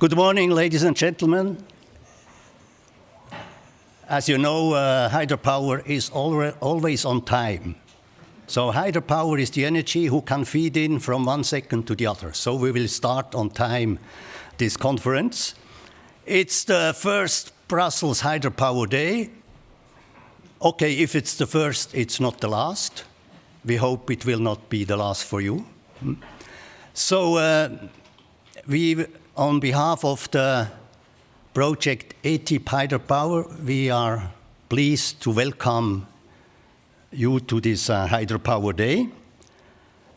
Good morning, ladies and gentlemen. As you know, hydropower is always on time. So hydropower is the energy who can feed in from 1 second to the other. So we will start on time this conference. It's the first Brussels Hydropower Day. Okay, if it's the first, it's not the last. We hope it will not be the last for you. So we, on behalf of the project ETIP Hydropower, we are pleased to welcome you to this Hydropower Day.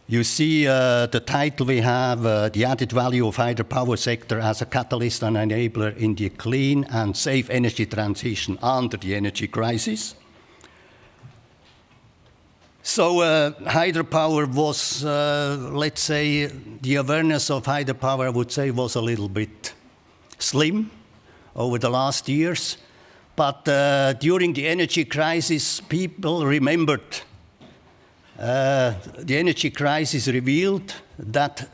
You see the title we have, the added value of hydropower sector as a catalyst and enabler in the clean and safe energy transition under the energy crisis. So hydropower was, let's say, the awareness of hydropower, I would say, was a little bit slim over the last years. But during the energy crisis, people remembered. The energy crisis revealed that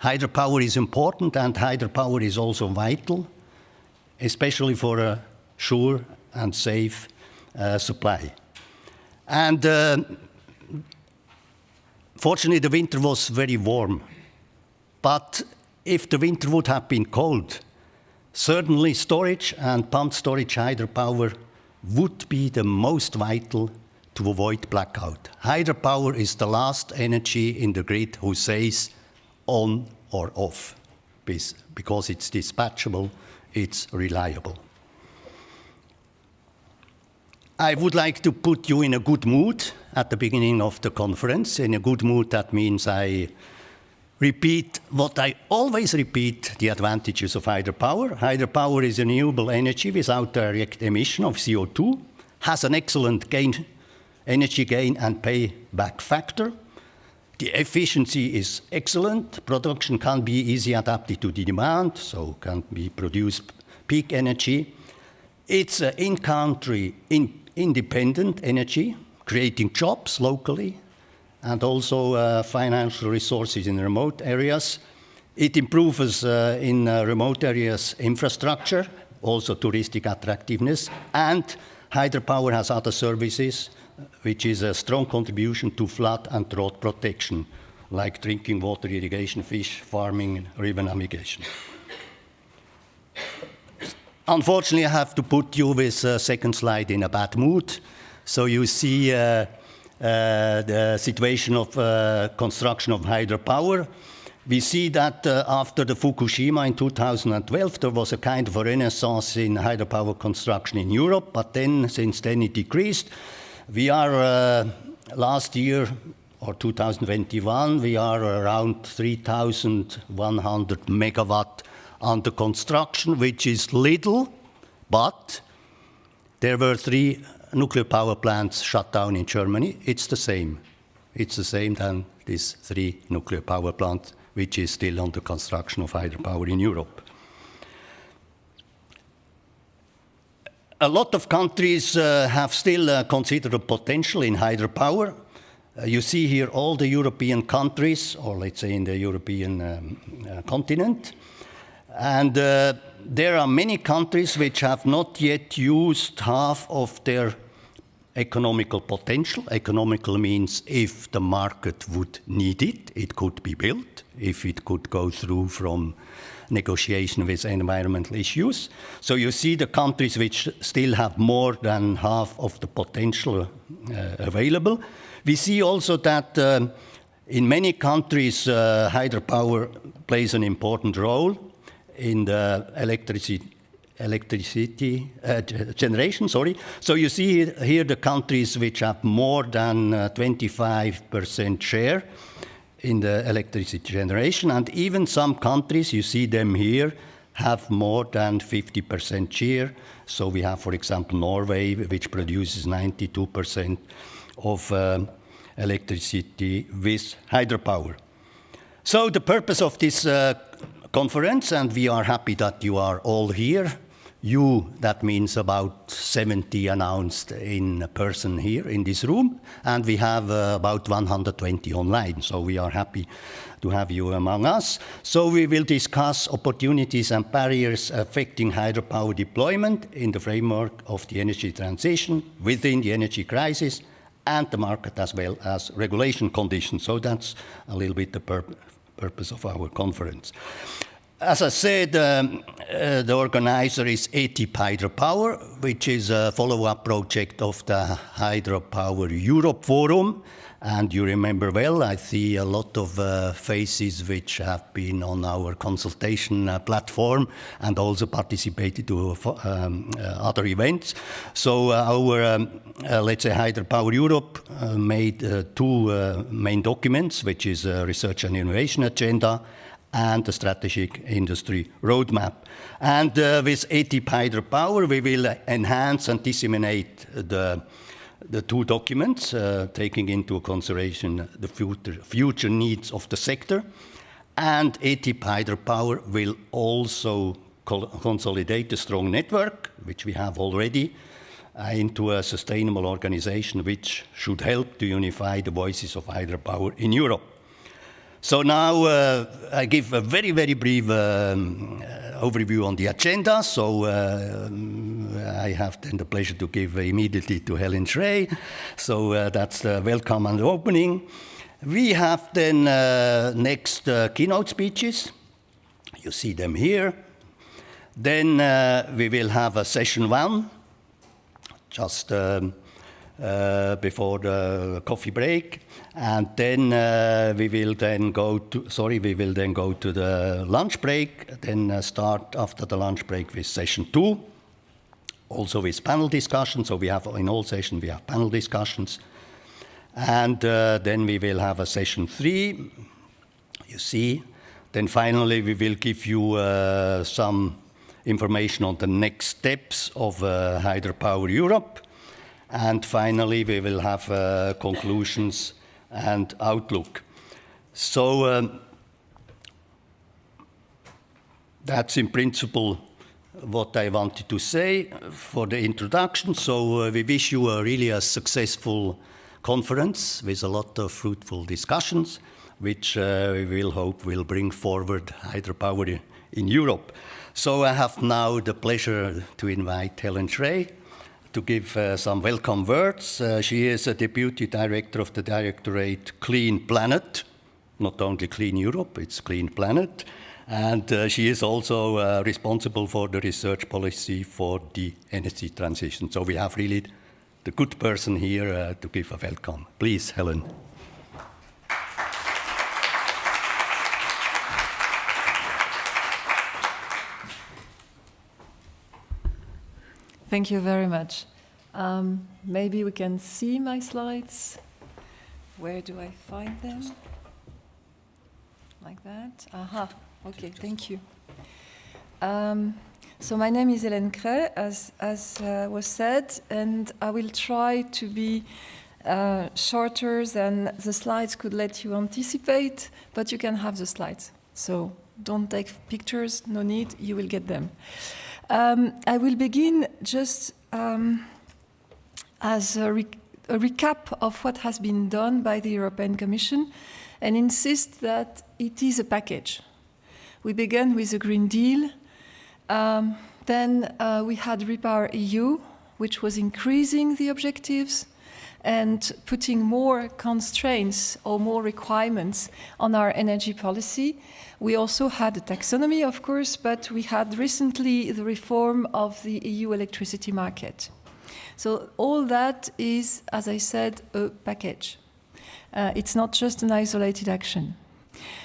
hydropower is important and hydropower is also vital, especially for a sure and safe supply. And fortunately, the winter was very warm. But if the winter would have been cold, certainly storage and pumped storage hydropower would be the most vital to avoid blackout. Hydropower is the last energy in the grid who says on or off, because it's dispatchable, it's reliable. I would like to put you in a good mood at the beginning of the conference. In a good mood, that means I repeat what I always repeat, the advantages of hydropower. Hydropower is renewable energy without direct emission of CO2, has an excellent energy gain and payback factor. The efficiency is excellent. Production can be easily adapted to the demand, so can be produced peak energy. It's an in-country, independent energy, creating jobs locally, and also financial resources in remote areas. It improves in remote areas infrastructure, also touristic attractiveness, and hydropower has other services, which is a strong contribution to flood and drought protection, like drinking water, irrigation, fish farming, and river navigation. Unfortunately, I have to put you with the second slide in a bad mood. So you see the situation of construction of hydropower. We see that after the Fukushima in 2012, there was a kind of a renaissance in hydropower construction in Europe, but then, since then, it decreased. We are, last year, or 2021, we are around 3,100 megawatt under construction, which is little, but there were 3 nuclear power plants shut down in Germany. It's the same. It's the same than these 3 nuclear power plants, which is still under construction of hydropower in Europe. A lot of countries have still considerable potential in hydropower. You see here all the European countries, or let's say in the European continent. And there are many countries which have not yet used half of their economical potential. Economical means if the market would need it, it could be built, if it could go through from negotiation with environmental issues. So you see the countries which still have more than half of the potential available. We see also that in many countries, hydropower plays an important role in the electricity generation. So you see here the countries which have more than 25% share in the electricity generation, and even some countries, you see them here, have more than 50% share. So we have, for example, Norway, which produces 92% of electricity with hydropower. So the purpose of this conference, and we are happy that you are all here, You, that means about 70 announced in person here in this room, and we have about 120 online, so we are happy to have you among us. So we will discuss opportunities and barriers affecting hydropower deployment in the framework of the energy transition, within the energy crisis, and the market, as well as regulation conditions. So that's a little bit the purpose of our conference. As I said, the organizer is ETIP Hydropower, which is a follow-up project of the Hydropower Europe Forum. And you remember well, I see a lot of faces which have been on our consultation platform and also participated to other events. So our, let's say, Hydropower Europe made two main documents, which is a research and innovation agenda and the strategic industry roadmap. And with ETIP Hydropower, we will enhance and disseminate the two documents, taking into consideration the future needs of the sector. And ETIP Hydropower will also consolidate a strong network, which we have already, into a sustainable organization which should help to unify the voices of hydropower in Europe. So now I give a very, very brief overview on the agenda. So I have then the pleasure to give immediately to Hélène Chraye. So that's the welcome and opening. We have then next keynote speeches. You see them here. Then we will have a session 1, just before the coffee break, and then we will then go to the lunch break. Then start after the lunch break with session 2, also with panel discussions. So we have in all sessions we have panel discussions, and then we will have a session 3. You see. Then finally we will give you some information on the next steps of Hydropower Europe. And finally, we will have conclusions and outlook. So that's in principle what I wanted to say for the introduction. So we wish you really a successful conference with a lot of fruitful discussions, which we will hope will bring forward hydropower in Europe. So I have now the pleasure to invite Hélène Chraye to give some welcome words. She is a Deputy Director of the Directorate Clean Planet, not only Clean Europe, it's Clean Planet. And she is also responsible for the research policy for the energy transition. So we have really the good person here to give a welcome. Please, Hélène. Thank you very much. Maybe we can see my slides. Where do I find them? Like that? Aha, okay, thank you. So my name is Hélène Chraye, as was said, and I will try to be shorter than the slides could let you anticipate, but you can have the slides. So don't take pictures, no need, you will get them. I will begin just as a recap of what has been done by the European Commission and insist that it is a package. We began with the Green Deal, then we had Repower EU, which was increasing the objectives and putting more constraints or more requirements on our energy policy. We also had a taxonomy, of course, but we had recently the reform of the EU electricity market. So all that is, as I said, a package. It's not just an isolated action.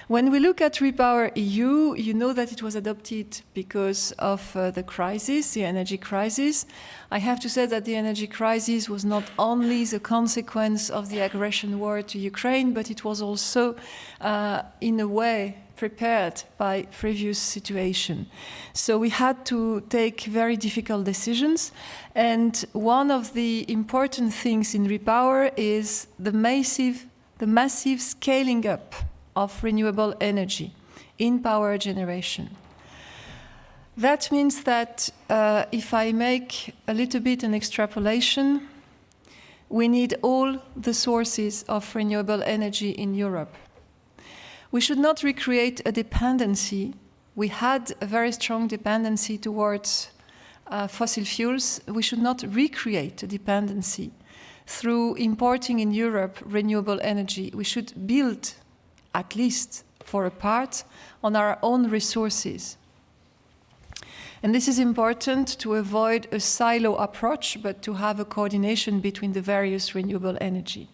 When we look at Repower EU, you know that it was adopted because of the crisis, the energy crisis. I have to say that the energy crisis was not only the consequence of the aggression war to Ukraine, but it was also, in a way, prepared by previous situation. So we had to take very difficult decisions. And one of the important things in Repower is the massive scaling up of renewable energy in power generation. That means that if I make a little bit an extrapolation, we need all the sources of renewable energy in Europe. We should not recreate a dependency. We had a very strong dependency towards fossil fuels. We should not recreate a dependency through importing in Europe renewable energy. We should build, at least for a part, on our own resources. And this is important to avoid a silo approach, but to have a coordination between the various renewable energy.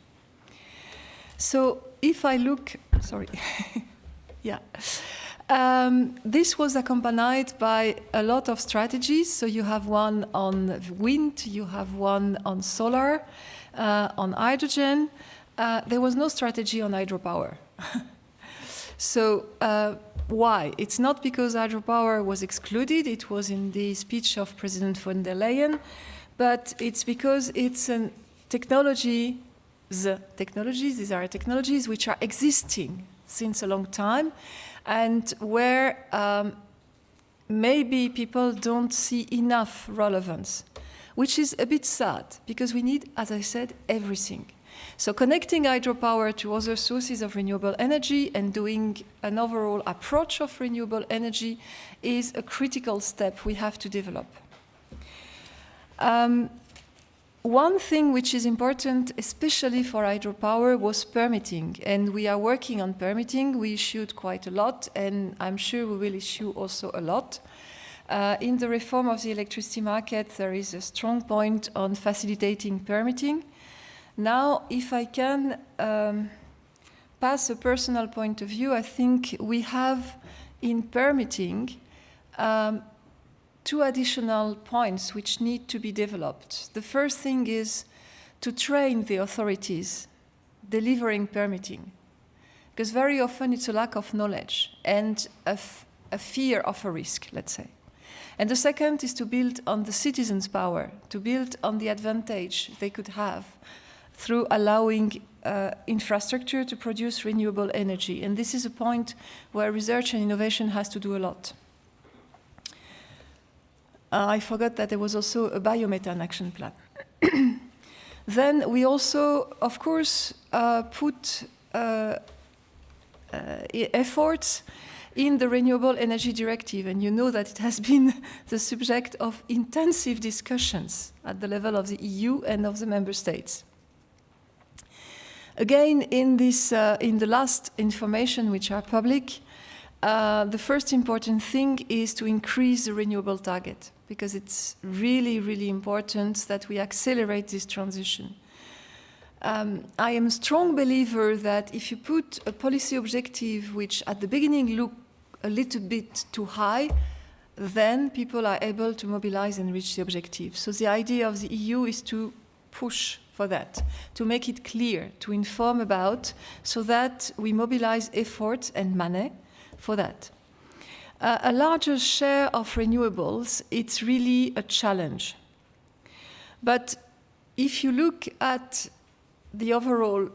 So if I look, sorry, yeah. This was accompanied by a lot of strategies. So you have one on wind, you have one on solar, on hydrogen. There was no strategy on hydropower. So why? It's not because hydropower was excluded. It was in the speech of President von der Leyen, but it's because it's a technology. These are technologies which are existing since a long time, and where maybe people don't see enough relevance, which is a bit sad, because we need, as I said, everything. So connecting hydropower to other sources of renewable energy and doing an overall approach of renewable energy is a critical step we have to develop. One thing which is important, especially for hydropower, was permitting. And we are working on permitting. We issued quite a lot, and I'm sure we will issue also a lot. In the reform of the electricity market, there is a strong point on facilitating permitting. Now, if I can pass a personal point of view, I think we have in permitting two additional points which need to be developed. The first thing is to train the authorities delivering permitting, because very often it's a lack of knowledge and a fear of a risk, let's say. And the second is to build on the citizens' power, to build on the advantage they could have through allowing infrastructure to produce renewable energy. And this is a point where research and innovation has to do a lot. I forgot that there was also a biomethane action plan. Then we also, of course, put efforts in the Renewable Energy Directive, and you know that it has been the subject of intensive discussions at the level of the EU and of the member states. Again, in the last information which are public, the first important thing is to increase the renewable target, because it's really, really important that we accelerate this transition. I am a strong believer that if you put a policy objective which at the beginning look a little bit too high, then people are able to mobilize and reach the objective. So the idea of the EU is to push for that, to make it clear, to inform about, so that we mobilize effort and money for that. A larger share of renewables, it's really a challenge. But if you look at the overall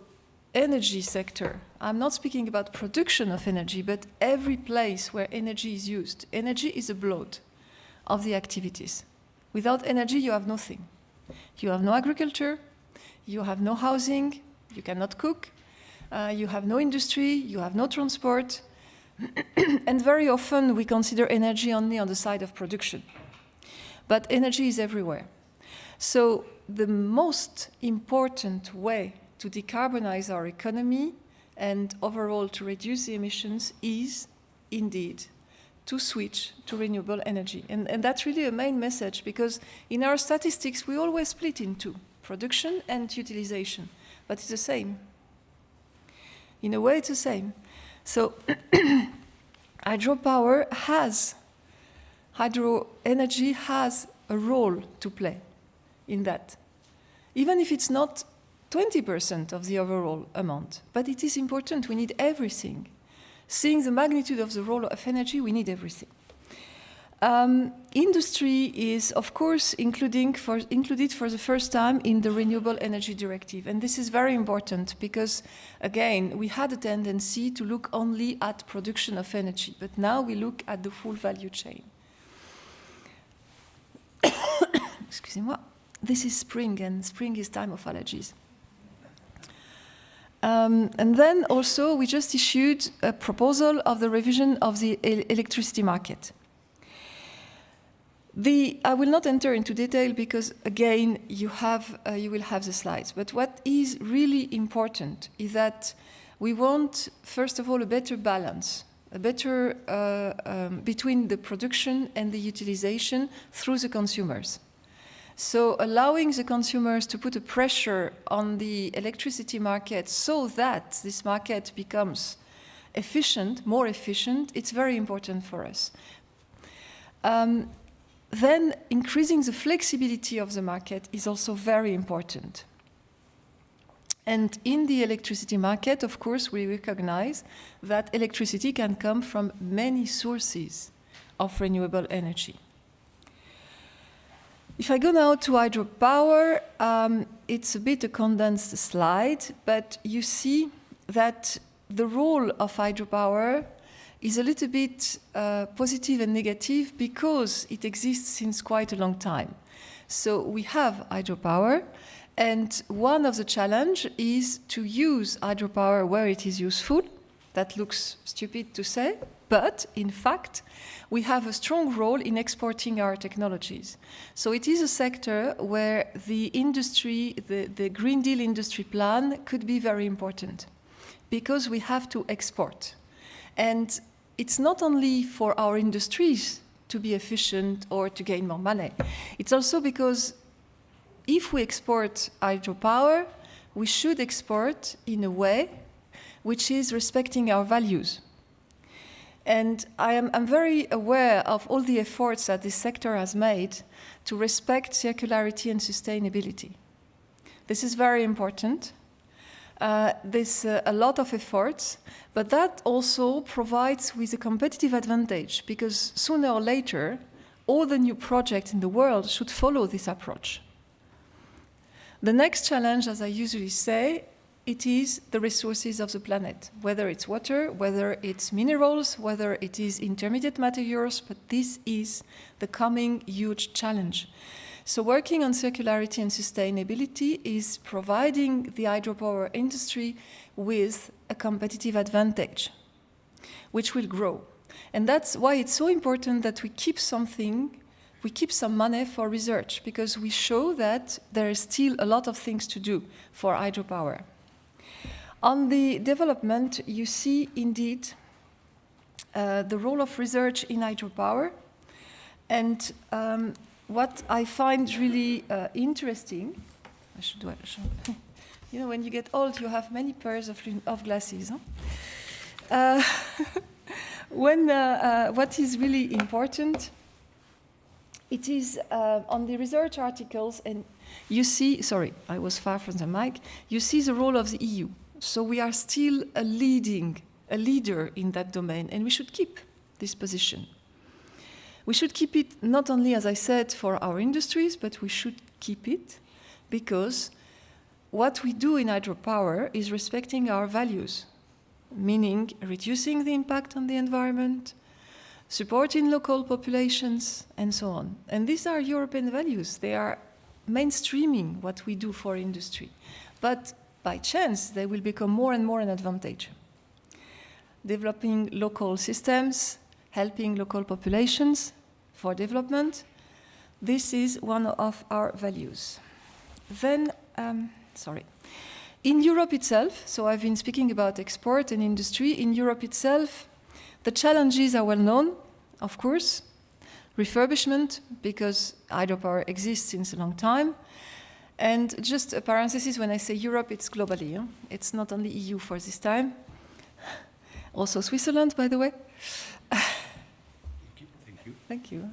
energy sector, I'm not speaking about production of energy, but every place where energy is used. Energy is a blood of the activities. Without energy, you have nothing. You have no agriculture, you have no housing, you cannot cook, you have no industry, you have no transport, and very often we consider energy only on the side of production. But energy is everywhere. So the most important way to decarbonize our economy and overall to reduce the emissions is indeed to switch to renewable energy. And that's really a main message, because in our statistics we always split into production and utilization, but it's the same. In a way, it's the same. So hydro energy has a role to play in that, even if it's not 20% of the overall amount, but it is important. We need everything. Seeing the magnitude of the role of energy, we need everything. Industry is, of course, included for the first time in the Renewable Energy Directive. And this is very important because, again, we had a tendency to look only at production of energy, but now we look at the full value chain. excusez-moi, this is spring, and spring is time of allergies. And then also, we just issued a proposal of the revision of the electricity market. I will not enter into detail because, again, you will have the slides. But what is really important is that we want, first of all, a better balance, a better between the production and the utilization through the consumers. So allowing the consumers to put a pressure on the electricity market so that this market becomes efficient, more efficient, it's very important for us. Then increasing the flexibility of the market is also very important. And in the electricity market, of course, we recognize that electricity can come from many sources of renewable energy. If I go now to hydropower, it's a bit a condensed slide, but you see that the role of hydropower is a little bit positive and negative because it exists since quite a long time. So we have hydropower, and one of the challenges is to use hydropower where it is useful. That looks stupid to say, but in fact, we have a strong role in exporting our technologies. So it is a sector where the industry, the Green Deal industry plan could be very important because we have to export. And it's not only for our industries to be efficient or to gain more money. It's also because if we export hydropower, we should export in a way which is respecting our values. And I'm very aware of all the efforts that this sector has made to respect circularity and sustainability. This is very important. There's a lot of efforts, but that also provides with a competitive advantage because sooner or later, all the new projects in the world should follow this approach. The next challenge, as I usually say, it is the resources of the planet, whether it's water, whether it's minerals, whether it is intermediate materials, but this is the coming huge challenge. So working on circularity and sustainability is providing the hydropower industry with a competitive advantage, which will grow. And that's why it's so important that we keep some money for research, because we show that there is still a lot of things to do for hydropower. On the development, you see indeed the role of research in hydropower. And what I find really interesting, you know, when you get old, you have many pairs of glasses. Huh? What is really important, it is on the research articles, and you see, sorry, I was far from the mic, you see the role of the EU. So we are still a leader in that domain, and we should keep this position. We should keep it not only, as I said, for our industries, but we should keep it because what we do in hydropower is respecting our values, meaning reducing the impact on the environment, supporting local populations, and so on. And these are European values. They are mainstreaming what we do for industry. But by chance, they will become more and more an advantage. Developing local systems, helping local populations for development, this is one of our values. Then, in Europe itself, so I've been speaking about export and industry, in Europe itself, the challenges are well known, of course. Refurbishment, because hydropower exists since a long time. And just a parenthesis, when I say Europe, it's globally. Huh? It's not only EU for this time. Also Switzerland, by the way. Thank you. Thank you.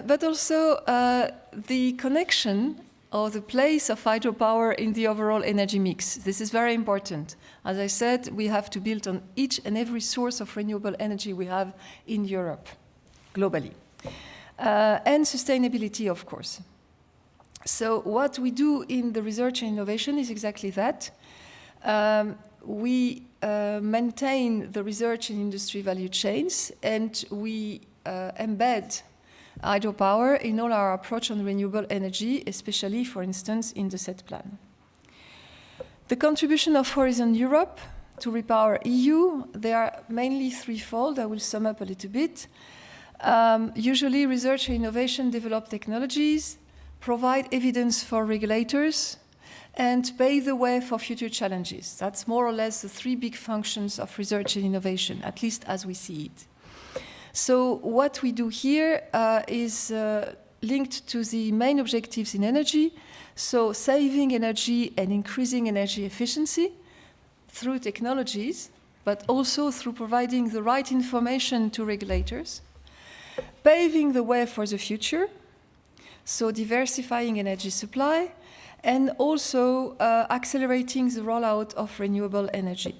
But also the connection or the place of hydropower in the overall energy mix. This is very important. As I said, we have to build on each and every source of renewable energy we have in Europe, globally. And sustainability, of course. So what we do in the research and innovation is exactly that. We maintain the research and industry value chains, and we embed hydropower in all our approach on renewable energy, especially, for instance, in the set plan. The contribution of Horizon Europe to Repower EU, they are mainly threefold. I will sum up a little bit. Usually, research and innovation develop technologies, provide evidence for regulators, and pave the way for future challenges. That's more or less the three big functions of research and innovation, at least as we see it. So what we do here is linked to the main objectives in energy, so saving energy and increasing energy efficiency through technologies, but also through providing the right information to regulators, paving the way for the future, so diversifying energy supply, and also accelerating the rollout of renewable energy.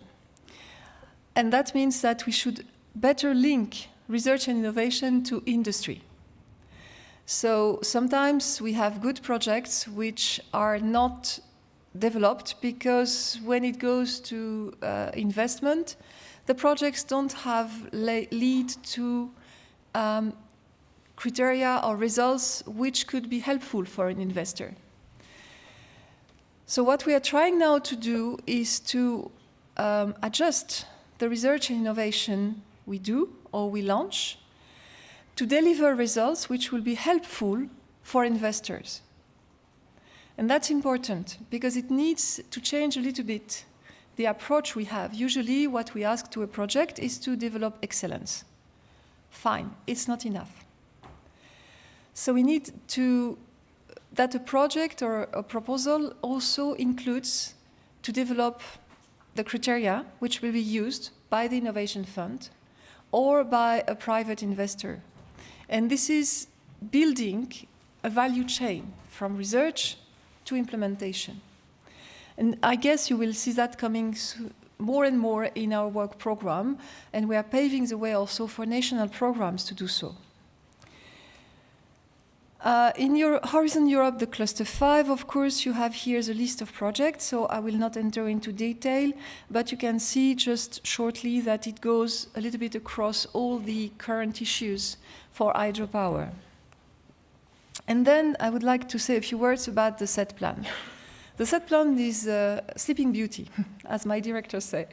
And that means that we should better link research and innovation to industry. So sometimes we have good projects which are not developed because when it goes to investment, the projects don't have lead to criteria or results which could be helpful for an investor. So what we are trying now to do is to adjust the research and innovation we do or we launch to deliver results which will be helpful for investors. And that's important because it needs to change a little bit the approach we have. Usually what we ask to a project is to develop excellence. Fine, it's not enough. So we need that a project or a proposal also includes to develop the criteria which will be used by the Innovation Fund or by a private investor. And this is building a value chain from research to implementation. And I guess you will see that coming more and more in our work program, and we are paving the way also for national programs to do so. In your Horizon Europe, the Cluster 5, of course, you have here the list of projects, so I will not enter into detail, but you can see just shortly that it goes a little bit across all the current issues for hydropower. And then I would like to say a few words about the set plan. The set plan is Sleeping Beauty, as my directors say.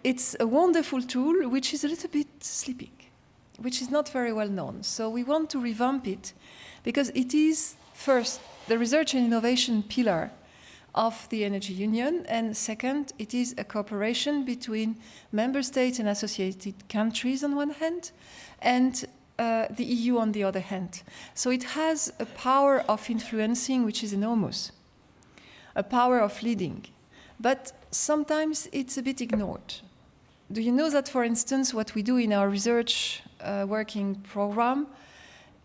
It's a wonderful tool which is a little bit sleeping, which is not very well known. So we want to revamp it because it is, first, the research and innovation pillar of the Energy Union, and second, it is a cooperation between member states and associated countries on one hand, and the EU on the other hand. So it has a power of influencing which is enormous, a power of leading, but sometimes it's a bit ignored. Do you know that, for instance, what we do in our research working program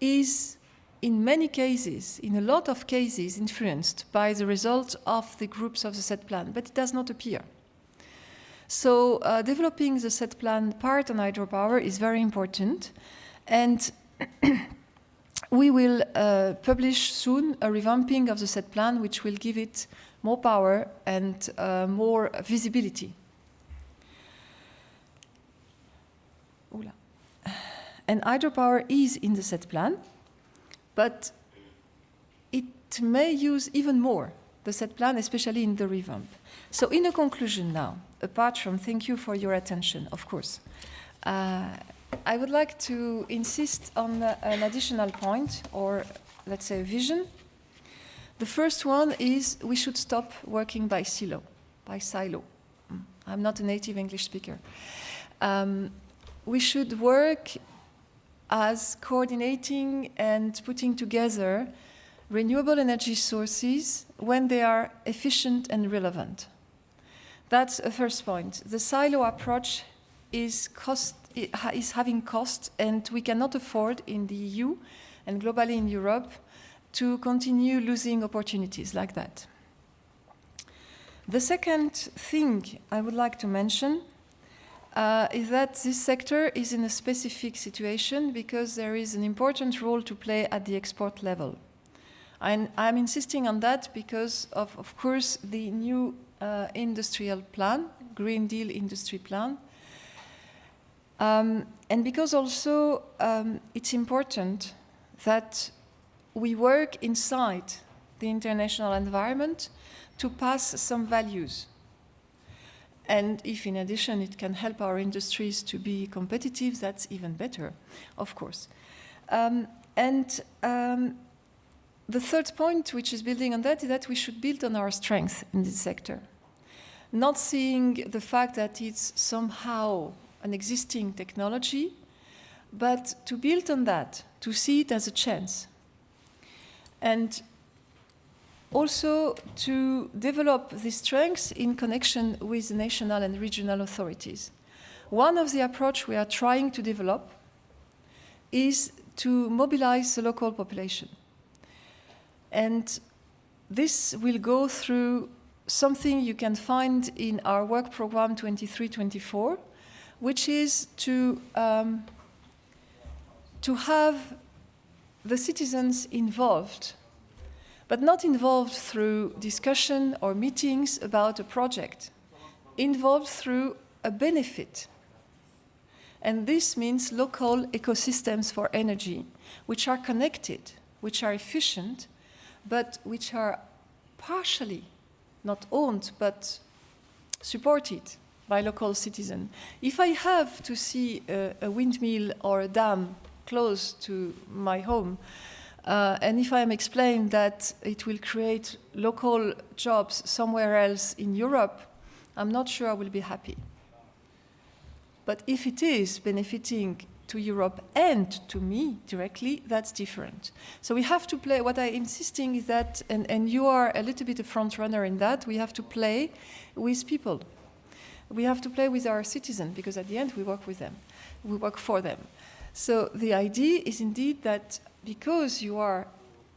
is in many cases, in a lot of cases, influenced by the result of the groups of the set plan, but it does not appear. So developing the set plan part on hydropower is very important, and we will publish soon a revamping of the set plan which will give it more power and more visibility. And hydropower is in the set plan, but it may use even more the set plan, especially in the revamp. So in a conclusion now, apart from thank you for your attention, of course, I would like to insist on an additional point, or let's say a vision. The first one is we should stop working by silo. I'm not a native English speaker. We should work as coordinating and putting together renewable energy sources when they are efficient and relevant. That's a first point. The silo approach is having cost, and we cannot afford in the EU and globally in Europe to continue losing opportunities like that. The second thing I would like to mention is that this sector is in a specific situation because there is an important role to play at the export level. I'm insisting on that because of course, the new industrial plan, Green Deal industry plan, And because also it's important that we work inside the international environment to pass some values. And if in addition it can help our industries to be competitive, that's even better, of course. The third point, which is building on that, is that we should build on our strength in this sector. Not seeing the fact that it's somehow an existing technology, but to build on that, to see it as a chance. And also to develop these strengths in connection with national and regional authorities. One of the approaches we are trying to develop is to mobilize the local population. And this will go through something you can find in our work program 23-24, which is to have the citizens involved, but not involved through discussion or meetings about a project, involved through a benefit. And this means local ecosystems for energy, which are connected, which are efficient, but which are partially not owned, but supported by local citizens. If I have to see a windmill or a dam close to my home, and if I am explained that it will create local jobs somewhere else in Europe, I'm not sure I will be happy. But if it is benefiting to Europe and to me directly, that's different. So we have to play, what I'm insisting is that, and you are a little bit a front runner in that, we have to play with people. We have to play with our citizens, because at the end we work with them, we work for them. So the idea is indeed that because you are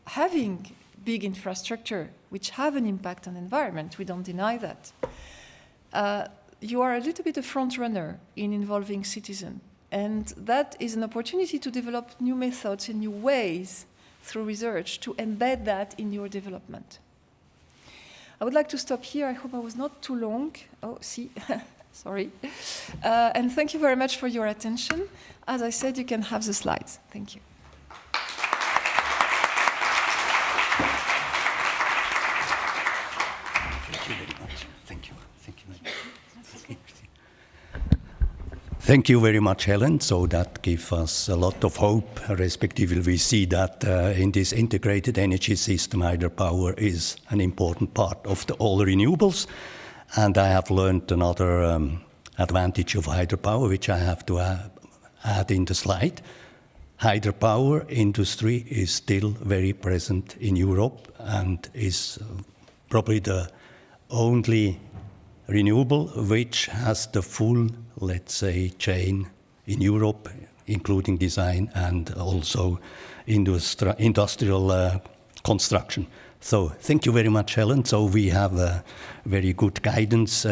having big infrastructure which have an impact on the environment, we don't deny that, you are a little bit a front runner in involving citizens. And that is an opportunity to develop new methods and new ways through research to embed that in your development. I would like to stop here. I hope I was not too long. Oh, see, sorry. And thank you very much for your attention. As I said, you can have the slides. Thank you. Thank you very much. Thank you. Thank you very much. Thank you very much, Hélène. So that gives us a lot of hope. Respectively, we see that in this integrated energy system, hydropower is an important part of all renewables. And I have learned another advantage of hydropower, which I have to add in the slide. Hydropower industry is still very present in Europe and is probably the only renewable which has the full, let's say, chain in Europe, including design and also industrial construction. So thank you very much, Hélène. So we have a very good guidance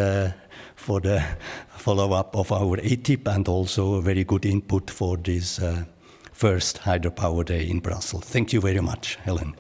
for the follow-up of our ETIP and also a very good input for this first hydropower day in Brussels. Thank you very much, Hélène.